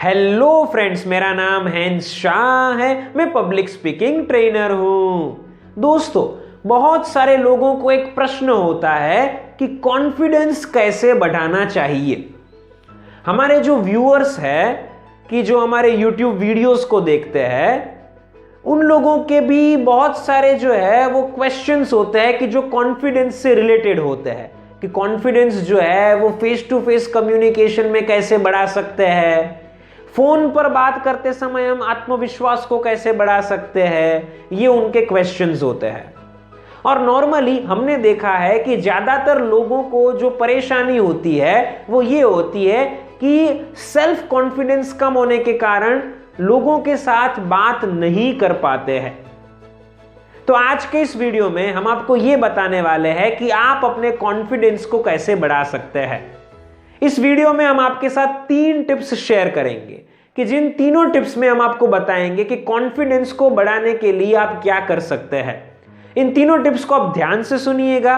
Hello friends, मेरा नाम hence Shah है। मैं पब्लिक स्पीकिंग ट्रेनर हूं। दोस्तों, बहुत सारे लोगों को एक प्रश्न होता है कि कॉन्फिडेंस कैसे बढ़ाना चाहिए। हमारे जो व्यूअर्स हैं कि जो हमारे यूट्यूब वीडियोस को देखते हैं, उन लोगों के भी बहुत सारे जो है वो क्वेश्चंस होते हैं कि जो कॉन्फिडेंस से रिलेटेड होते हैं कि कॉन्फिडेंस जो है वो फेस टू फेस कम्युनिकेशन में कैसे बढ़ा सकते हैं, फोन पर बात करते समय हम आत्मविश्वास को कैसे बढ़ा सकते हैं। ये उनके क्वेश्चंस होते हैं। और नॉर्मली हमने देखा है कि ज्यादातर लोगों को जो परेशानी होती है वो ये होती है कि सेल्फ कॉन्फिडेंस कम होने के कारण लोगों के साथ बात नहीं कर पाते हैं। तो आज के इस वीडियो में हम आपको ये बताने वाले हैं कि आप अपने कॉन्फिडेंस को कैसे बढ़ा सकते हैं। इस वीडियो में हम आपके साथ 3 टिप्स शेयर करेंगे कि जिन तीनों टिप्स में हम आपको बताएंगे कि कॉन्फिडेंस को बढ़ाने के लिए आप क्या कर सकते हैं। इन तीनों टिप्स को आप ध्यान से सुनिएगा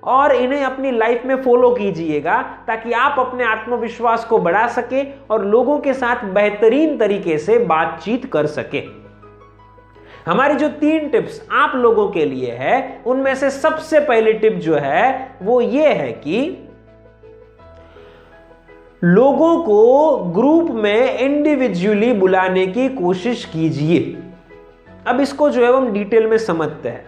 और इन्हें अपनी लाइफ में फॉलो कीजिएगा ताकि आप अपने आत्मविश्वास को बढ़ा सके और लोगों के साथ बेहतरीन तरीके से बातचीत कर सके। हमारी जो 3 टिप्स आप लोगों के लिए है, उनमें से सबसे पहली टिप जो है वो ये है कि लोगों को ग्रुप में इंडिविजुअली बुलाने की कोशिश कीजिए। अब इसको जो है हम डिटेल में समझते हैं।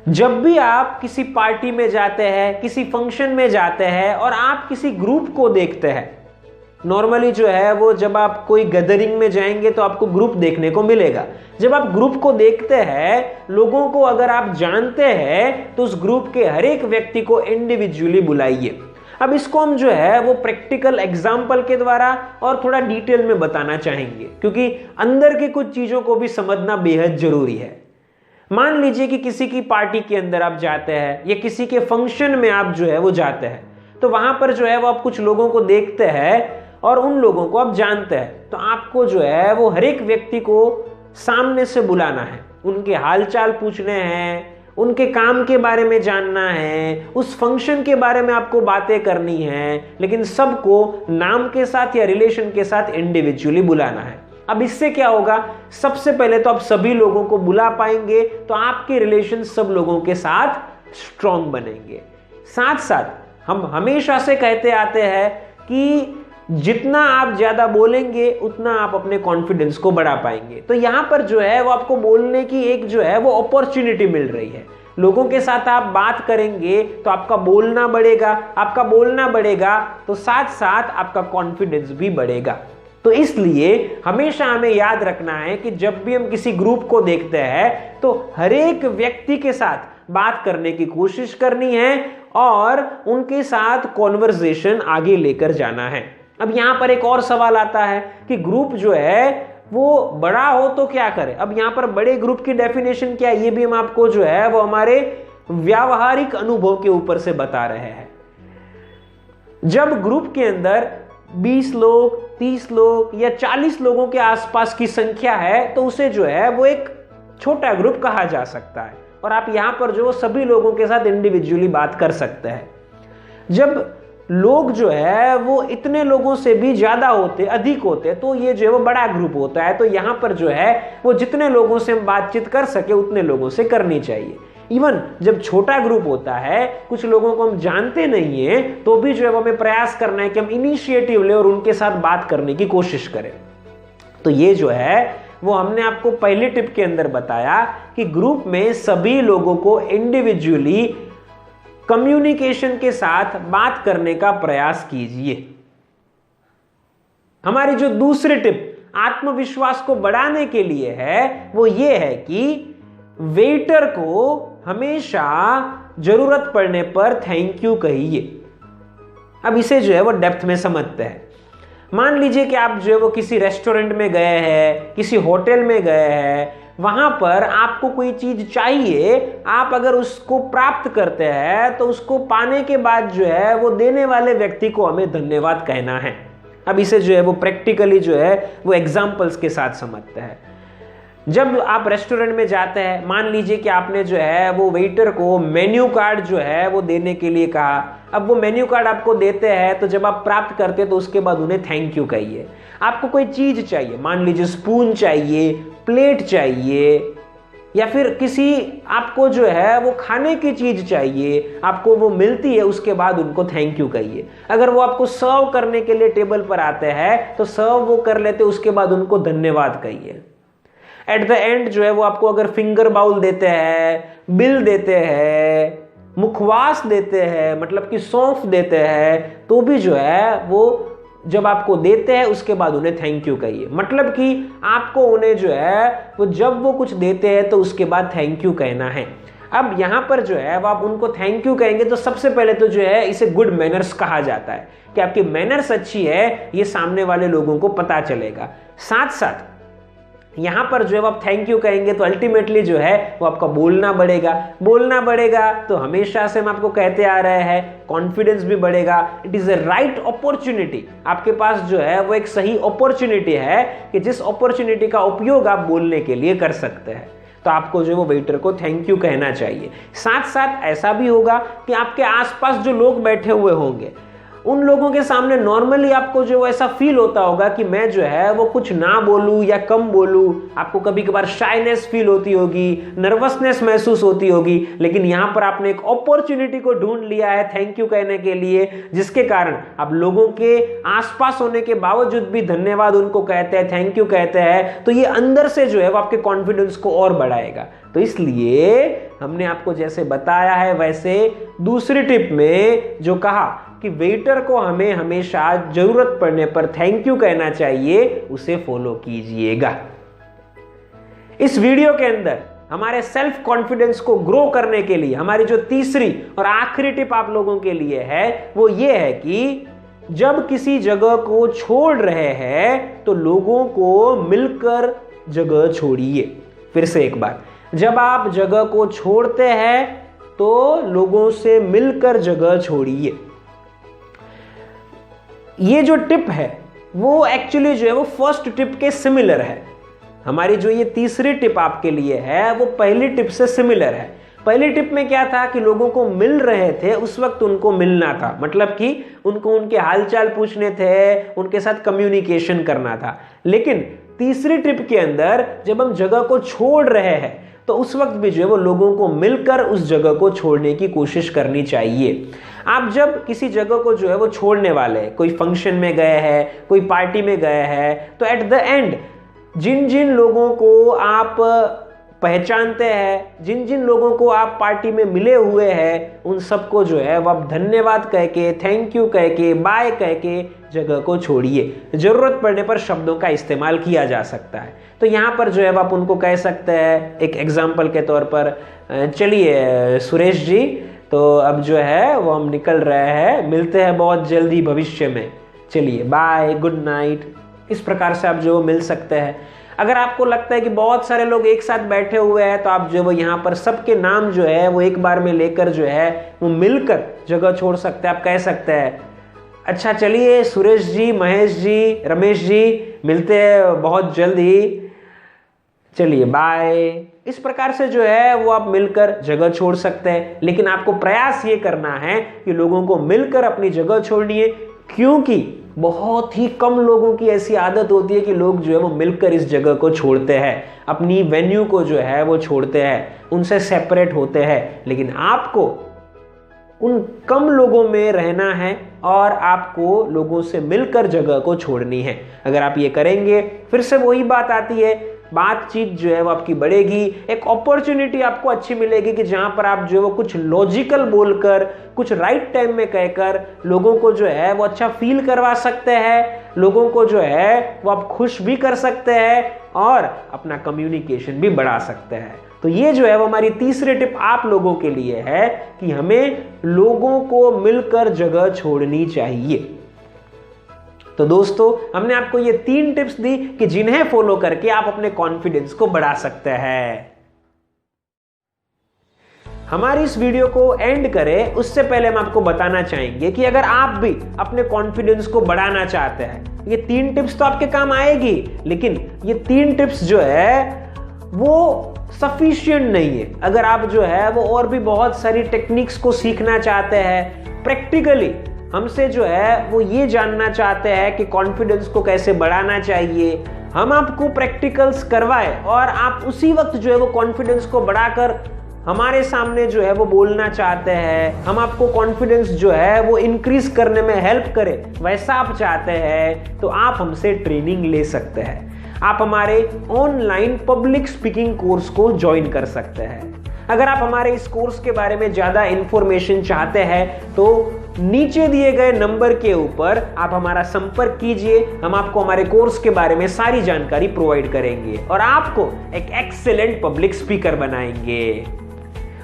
जब भी आप किसी पार्टी में जाते हैं, किसी फंक्शन में जाते हैं और आप किसी ग्रुप को देखते हैं, नॉर्मली जो है वो जब आप कोई गैदरिंग में जाएंगे तो आपको ग्रुप देखने को मिलेगा। जब आप ग्रुप को देखते हैं, लोगों को अगर आप जानते हैं तो उस ग्रुप के हर एक व्यक्ति को इंडिविजुअली बुलाइए। अब इसको हम जो है वो प्रैक्टिकल एग्जाम्पल के द्वारा और थोड़ा डिटेल में बताना चाहेंगे, क्योंकि अंदर की कुछ चीजों को भी समझना बेहद जरूरी है। मान लीजिए कि किसी की पार्टी के अंदर आप जाते हैं या किसी के फंक्शन में आप जो है वो जाते हैं, तो वहां पर जो है वो आप कुछ लोगों को देखते हैं और उन लोगों को आप जानते हैं। तो आपको जो है वो हर एक व्यक्ति को सामने से बुलाना है, उनके हालचाल पूछने हैं, उनके काम के बारे में जानना है, उस फंक्शन के बारे में आपको बातें करनी है, लेकिन सबको नाम के साथ या रिलेशन के साथ इंडिविजुअली बुलाना है। अब इससे क्या होगा, सबसे पहले तो आप सभी लोगों को बुला पाएंगे, तो आपके रिलेशन सब लोगों के साथ स्ट्रांग बनेंगे। साथ साथ हम हमेशा से कहते आते हैं कि जितना आप ज्यादा बोलेंगे उतना आप अपने कॉन्फिडेंस को बढ़ा पाएंगे। तो यहां पर जो है वो आपको बोलने की एक जो है वो अपॉर्चुनिटी मिल रही है। लोगों के साथ आप बात करेंगे तो आपका बोलना बढ़ेगा, तो साथ साथ आपका कॉन्फिडेंस भी बढ़ेगा। तो इसलिए हमेशा हमें याद रखना है कि जब भी हम किसी ग्रुप को देखते हैं तो हर एक व्यक्ति के साथ बात करने की कोशिश करनी है और उनके साथ कॉन्वर्सेशन आगे लेकर जाना है। अब यहां पर एक और सवाल आता है कि ग्रुप जो है वो बड़ा हो तो क्या करें। अब यहां पर बड़े ग्रुप की डेफिनेशन क्या है, ये भी हम आपको जो है वो हमारे व्यावहारिक अनुभव के ऊपर से बता रहे हैं। जब ग्रुप के अंदर 20 लोग, 30 लोग या 40 लोगों के आसपास की संख्या है तो उसे जो है वो एक छोटा ग्रुप कहा जा सकता है और आप यहां पर जो सभी लोगों के साथ इंडिविजुअली बात कर सकते हैं। जब लोग जो है वो इतने लोगों से भी ज्यादा होते, अधिक होते, तो ये जो है वो बड़ा ग्रुप होता है। तो यहां पर जो है वो जितने लोगों से हम बातचीत कर सके उतने लोगों से करनी चाहिए। इवन जब छोटा ग्रुप होता है, कुछ लोगों को हम जानते नहीं है, तो भी जो है वो हमें प्रयास करना है कि हम इनिशिएटिव ले और उनके साथ बात करने की कोशिश करें। तो ये जो है वो हमने आपको पहले टिप के अंदर बताया कि ग्रुप में सभी लोगों को इंडिविजुअली कम्युनिकेशन के साथ बात करने का प्रयास कीजिए। हमारी जो दूसरी टिप आत्मविश्वास को बढ़ाने के लिए है वो ये है कि वेटर को हमेशा जरूरत पड़ने पर थैंक यू कहिए। अब इसे जो है वो डेप्थ में समझते हैं। मान लीजिए कि आप जो है वो किसी रेस्टोरेंट में गए हैं, किसी होटल में गए हैं, वहां पर आपको कोई चीज चाहिए, आप अगर उसको प्राप्त करते हैं तो उसको पाने के बाद जो है वो देने वाले व्यक्ति को हमें धन्यवाद कहना है। अब इसे जो है वो प्रैक्टिकली जो है वो एग्जाम्पल्स के साथ समझते हैं। जब आप रेस्टोरेंट में जाते हैं, मान लीजिए कि आपने जो है वो वेटर को मेन्यू कार्ड जो है वो देने के लिए कहा। अब वो मेन्यू कार्ड आपको देते हैं, तो जब आप प्राप्त करते हैं तो उसके बाद उन्हें थैंक यू कहिए। आपको कोई चीज चाहिए, मान लीजिए स्पून चाहिए, प्लेट चाहिए, या फिर किसी आपको जो है वो खाने की चीज चाहिए, आपको वो मिलती है, उसके बाद उनको थैंक यू कहिए। अगर वो आपको सर्व करने के लिए टेबल पर आते हैं तो सर्व वो कर लेते, उसके बाद उनको धन्यवाद कहिए। एट द एंड जो है वो आपको अगर फिंगर बाउल देते हैं, बिल देते हैं, मुखवास देते हैं, मतलब कि सौंफ देते हैं, तो भी जो है वो जब आपको देते हैं उसके बाद उन्हें थैंक यू कहिए। मतलब कि आपको उन्हें जो है वो जब वो कुछ देते हैं तो उसके बाद थैंक यू कहना है। अब यहां पर जो है वो आप उनको थैंक यू कहेंगे तो सबसे पहले तो जो है इसे गुड मैनर्स कहा जाता है कि आपकी मैनर्स अच्छी है, ये सामने वाले लोगों को पता चलेगा। साथ साथ यहां पर जो है आप थैंक यू कहेंगे तो अल्टीमेटली जो है वो आपका बोलना बढ़ेगा। तो हमेशा से हम आपको कहते आ रहे हैं, कॉन्फिडेंस भी बढ़ेगा। It is a right opportunity, आपके पास जो है वो एक सही अपॉर्चुनिटी है कि जिस अपॉर्चुनिटी का उपयोग आप बोलने के लिए कर सकते हैं। तो आपको जो वो वेटर को थैंक यू कहना चाहिए। साथ साथ ऐसा भी होगा कि आपके आसपास जो लोग बैठे हुए होंगे, उन लोगों के सामने नॉर्मली आपको जो ऐसा फील होता होगा कि मैं जो है वो कुछ ना बोलूं या कम बोलूं। आपको कभी कभार शाइनेस फील होती होगी, नर्वसनेस महसूस होती होगी, लेकिन यहां पर आपने एक अपॉर्चुनिटी को ढूंढ लिया है थैंक यू कहने के लिए, जिसके कारण आप लोगों के आसपास होने के बावजूद भी धन्यवाद उनको कहते हैं, थैंक यू कहते हैं। तो ये अंदर से जो है वो आपके कॉन्फिडेंस को और बढ़ाएगा। तो इसलिए हमने आपको जैसे बताया है वैसे दूसरी टिप में जो कहा कि वेटर को हमें हमेशा जरूरत पड़ने पर थैंक यू कहना चाहिए, उसे फॉलो कीजिएगा। इस वीडियो के अंदर हमारे सेल्फ कॉन्फिडेंस को ग्रो करने के लिए हमारी जो तीसरी और आखिरी टिप आप लोगों के लिए है वो ये है कि जब किसी जगह को छोड़ रहे हैं तो लोगों को मिलकर जगह छोड़िए। फिर से एक बार, जब आप जगह को छोड़ते हैं तो लोगों से मिलकर जगह छोड़िए। ये जो टिप है वो एक्चुअली जो है वो फर्स्ट टिप के सिमिलर है। हमारी जो ये तीसरी टिप आपके लिए है वो पहली टिप से सिमिलर है। पहली टिप में क्या था कि लोगों को मिल रहे थे, उस वक्त उनको मिलना था, मतलब कि उनको उनके हालचाल पूछने थे, उनके साथ कम्युनिकेशन करना था। लेकिन तीसरी टिप के अंदर जब हम जगह को छोड़ रहे हैं तो उस वक्त भी जो है वो लोगों को मिलकर उस जगह को छोड़ने की कोशिश करनी चाहिए। आप जब किसी जगह को जो है वो छोड़ने वाले, कोई फंक्शन में गए हैं, कोई पार्टी में गए हैं, तो एट द एंड जिन जिन लोगों को आप पहचानते हैं, जिन जिन लोगों को आप पार्टी में मिले हुए हैं, उन सबको जो है वो आप धन्यवाद कह के, थैंक यू कह के, बाय कह के जगह को छोड़िए। जरूरत पड़ने पर शब्दों का इस्तेमाल किया जा सकता है। तो यहाँ पर जो है आप उनको कह सकते हैं, एक एग्जाम्पल के तौर पर, चलिए सुरेश जी, तो अब जो है वो हम निकल रहे हैं, मिलते हैं बहुत जल्दी भविष्य में, चलिए बाय, गुड नाइट। इस प्रकार से आप जो मिल सकते हैं। अगर आपको लगता है कि बहुत सारे लोग एक साथ बैठे हुए हैं तो आप जो वो यहाँ पर सबके नाम जो है वो एक बार में लेकर जो है वो मिलकर जगह छोड़ सकते हैं। आप कह सकते हैं, अच्छा चलिए सुरेश जी, महेश जी, रमेश जी, मिलते हैं बहुत जल्दी, चलिए बाय। इस प्रकार से जो है वो आप मिलकर जगह छोड़ सकते हैं। लेकिन आपको प्रयास ये करना है कि लोगों को मिलकर अपनी जगह छोड़नी है, क्योंकि बहुत ही कम लोगों की ऐसी आदत होती है कि लोग जो है वो मिलकर इस जगह को छोड़ते हैं, अपनी वेन्यू को जो है वो छोड़ते हैं, उनसे सेपरेट होते हैं। लेकिन आपको उन कम लोगों में रहना है और आपको लोगों से मिलकर जगह को छोड़नी है। अगर आप ये करेंगे, फिर से वही बात आती है, बातचीत जो है वो आपकी बढ़ेगी, एक अपॉर्चुनिटी आपको अच्छी मिलेगी कि जहां पर आप जो है वो कुछ लॉजिकल बोलकर, कुछ राइट टाइम में कहकर लोगों को जो है वो अच्छा फील करवा सकते हैं, लोगों को जो है वो आप खुश भी कर सकते हैं और अपना कम्युनिकेशन भी बढ़ा सकते हैं। तो ये जो है वो हमारी तीसरी टिप आप लोगों के लिए है कि हमें लोगों को मिलकर जगह छोड़नी चाहिए। तो दोस्तों, हमने आपको ये 3 टिप्स दी कि जिन्हें फॉलो करके आप अपने कॉन्फिडेंस को बढ़ा सकते हैं। हमारी इस वीडियो को एंड करें उससे पहले हम आपको बताना चाहेंगे कि अगर आप भी अपने कॉन्फिडेंस को बढ़ाना चाहते हैं, ये 3 टिप्स तो आपके काम आएगी, लेकिन ये 3 टिप्स जो है वो सफिशिएंट नहीं है। अगर आप जो है वो और भी बहुत सारी टेक्निक्स को सीखना चाहते हैं, प्रैक्टिकली हमसे जो है वो ये जानना चाहते हैं कि कॉन्फिडेंस को कैसे बढ़ाना चाहिए, हम आपको प्रैक्टिकल्स करवाए और आप उसी वक्त जो है वो कॉन्फिडेंस को बढ़ाकर हमारे सामने जो है वो बोलना चाहते हैं, हम आपको कॉन्फिडेंस जो है वो इंक्रीज करने में हेल्प करें, वैसा आप चाहते हैं तो आप हमसे ट्रेनिंग ले सकते हैं। आप हमारे ऑनलाइन पब्लिक स्पीकिंग कोर्स को ज्वाइन कर सकते हैं। अगर आप हमारे इस कोर्स के बारे में ज्यादा इंफॉर्मेशन चाहते हैं तो नीचे दिए गए नंबर के ऊपर आप हमारा संपर्क कीजिए, हम आपको हमारे कोर्स के बारे में सारी जानकारी प्रोवाइड करेंगे और आपको एक एक्सीलेंट पब्लिक स्पीकर बनाएंगे।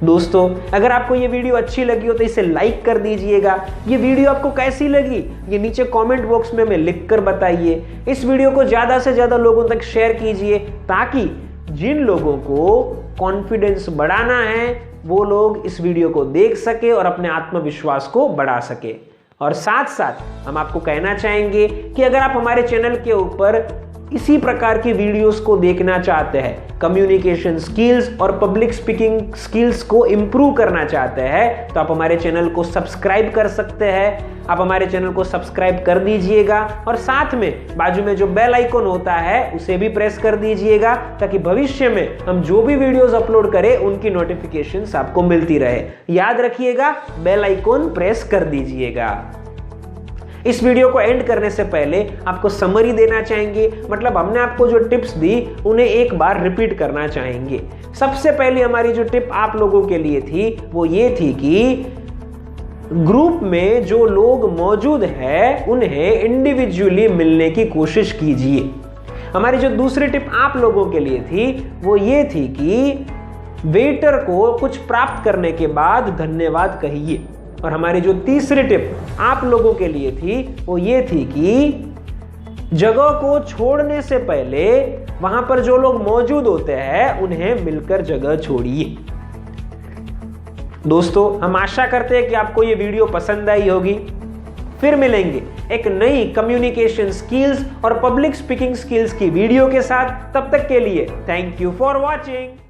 दोस्तों, अगर आपको ये वीडियो अच्छी लगी हो तो इसे लाइक कर दीजिएगा। ये वीडियो आपको कैसी लगी ये नीचे कमेंट बॉक्स में हमें लिखकर बताइए। इस वीडियो को ज्यादा से ज्यादा लोगों तक शेयर कीजिए ताकि जिन लोगों को कॉन्फिडेंस बढ़ाना है वो लोग इस वीडियो को देख सके और अपने आत्मविश्वास को बढ़ा सके। और साथ साथ हम आपको कहना चाहेंगे कि अगर आप हमारे चैनल के ऊपर इसी प्रकार की वीडियोस को देखना चाहते हैं, कम्युनिकेशन स्किल्स और पब्लिक स्पीकिंग स्किल्स को इंप्रूव करना चाहते हैं, तो आप हमारे चैनल को सब्सक्राइब कर सकते हैं। आप हमारे चैनल को सब्सक्राइब कर दीजिएगा और साथ में बाजू में जो बेल आइकन होता है उसे भी प्रेस कर दीजिएगा ताकि भविष्य में हम जो भी वीडियोस अपलोड करें उनकी नोटिफिकेशंस आपको मिलती रहे। याद रखिएगा, बेल आइकन प्रेस कर दीजिएगा। इस वीडियो को एंड करने से पहले आपको समरी देना चाहेंगे, मतलब हमने आपको जो टिप्स दी उन्हें एक बार रिपीट करना चाहेंगे। सबसे पहले हमारी जो टिप आप लोगों के लिए थी वो ये थी कि ग्रुप में जो लोग मौजूद हैं उन्हें इंडिविजुअली मिलने की कोशिश कीजिए। हमारी जो दूसरी टिप आप लोगों के लिए थी वो ये थी कि वेटर को कुछ प्राप्त करने के बाद धन्यवाद कहिए। और हमारी जो तीसरी टिप आप लोगों के लिए थी वो ये थी कि जगह को छोड़ने से पहले वहां पर जो लोग मौजूद होते हैं उन्हें मिलकर जगह छोड़िए। दोस्तों, हम आशा करते हैं कि आपको ये वीडियो पसंद आई होगी। फिर मिलेंगे एक नई कम्युनिकेशन स्किल्स और पब्लिक स्पीकिंग स्किल्स की वीडियो के साथ। तब तक के लिए थैंक यू फॉर वॉचिंग।